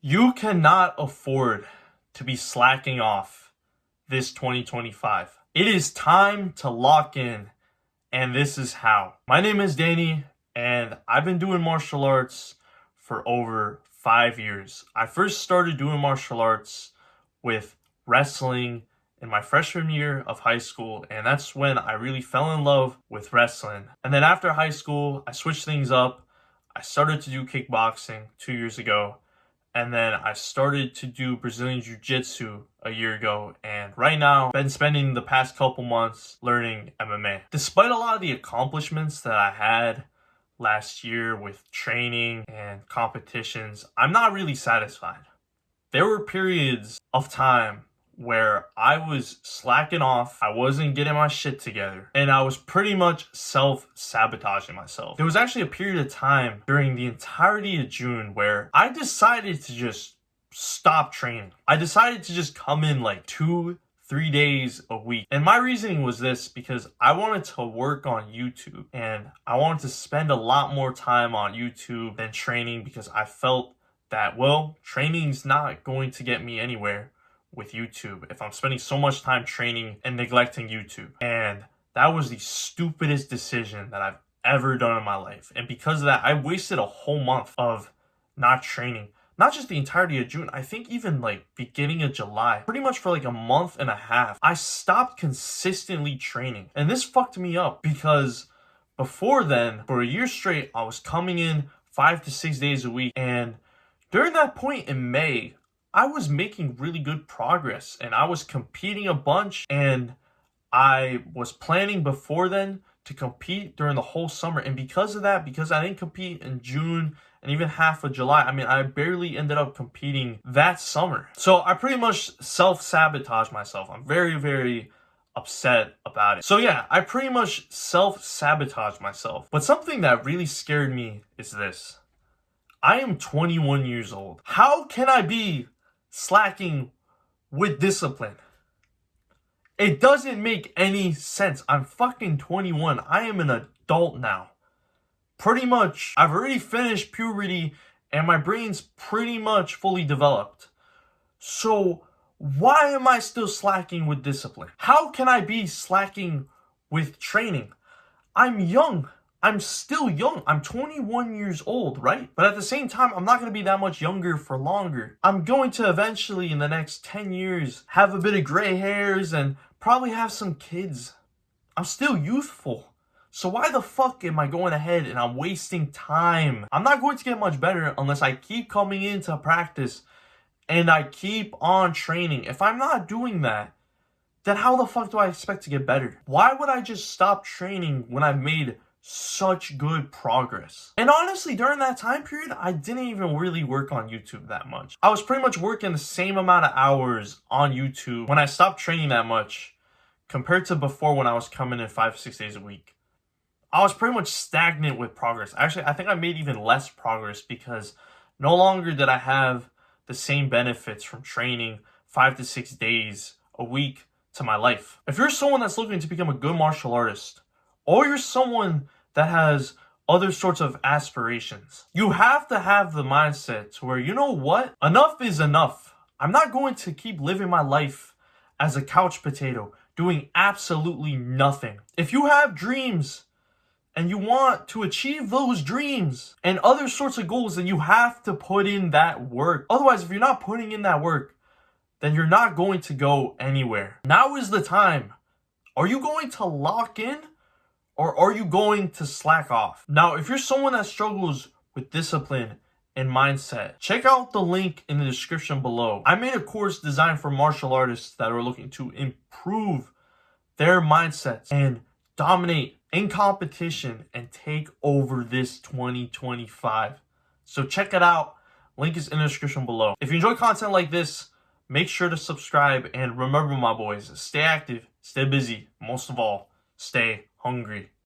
You cannot afford to be slacking off this 2025. It is time to lock in, and this is how. My name is Danny, and I've been doing martial arts for over 5 years. I first started doing martial arts with wrestling in my freshman year of high school, and that's when I really fell in love with wrestling. And then after high school, I switched things up. I started to do kickboxing 2 years ago. And then I started to do Brazilian Jiu-Jitsu a year ago. And right now, I've been spending the past couple months learning MMA. Despite a lot of the accomplishments that I had last year with training and competitions, I'm not really satisfied. There were periods of time where I was slacking off, I wasn't getting my shit together, and I was pretty much self-sabotaging myself. There was actually a period of time during the entirety of June where I decided to just stop training. I decided to just come in like 2-3 days a week. And my reasoning was this, because I wanted to work on YouTube and I wanted to spend a lot more time on YouTube than training, because I felt that, well, training's not going to get me anywhere with YouTube if I'm spending so much time training and neglecting YouTube. And that was the stupidest decision that I've ever done in my life. And because of that, I wasted a whole month of not training. Not just the entirety of June, I think even like beginning of July. Pretty much for like a month and a half, I stopped consistently training. And this fucked me up, because before then, for a year straight, I was coming in 5 to 6 days a week. And during that point in May, I was making really good progress and I was competing a bunch, and I was planning before then to compete during the whole summer. And because of that, because I didn't compete in June and even half of July, I barely ended up competing that summer. So I pretty much self-sabotaged myself. I'm very, very upset about it. So yeah, I pretty much self-sabotaged myself. But something that really scared me is this. I am 21 years old. How can I be slacking with discipline? It doesn't make any sense. I'm fucking 21. I am an adult now. Pretty much, I've already finished puberty and my brain's pretty much fully developed. So why am I still slacking with discipline? How can I be slacking with training? I'm young. I'm still young. I'm 21 years old, right? But at the same time, I'm not going to be that much younger for longer. I'm going to eventually, in the next 10 years, have a bit of gray hairs and probably have some kids. I'm still youthful. So why the fuck am I going ahead and I'm wasting time? I'm not going to get much better unless I keep coming into practice and I keep on training. If I'm not doing that, then how the fuck do I expect to get better? Why would I just stop training when I've made such good progress? And honestly, during that time period, I didn't even really work on YouTube that much. I was pretty much working the same amount of hours on YouTube when I stopped training that much compared to before, when I was coming in 5-6 days a week. I was pretty much stagnant with progress. Actually, I think I made even less progress, because no longer did I have the same benefits from training 5 to 6 days a week to my life. If you're someone that's looking to become a good martial artist, or you're someone that has other sorts of aspirations, you have to have the mindset to where, you know what? Enough is enough. I'm not going to keep living my life as a couch potato, doing absolutely nothing. If you have dreams and you want to achieve those dreams and other sorts of goals, then you have to put in that work. Otherwise, if you're not putting in that work, then you're not going to go anywhere. Now is the time. Are you going to lock in, or are you going to slack off? Now, if you're someone that struggles with discipline and mindset, check out the link in the description below. I made a course designed for martial artists that are looking to improve their mindsets and dominate in competition and take over this 2025. So check it out. Link is in the description below. If you enjoy content like this, make sure to subscribe. And remember, my boys, stay active, stay busy. Most of all, stay hungry.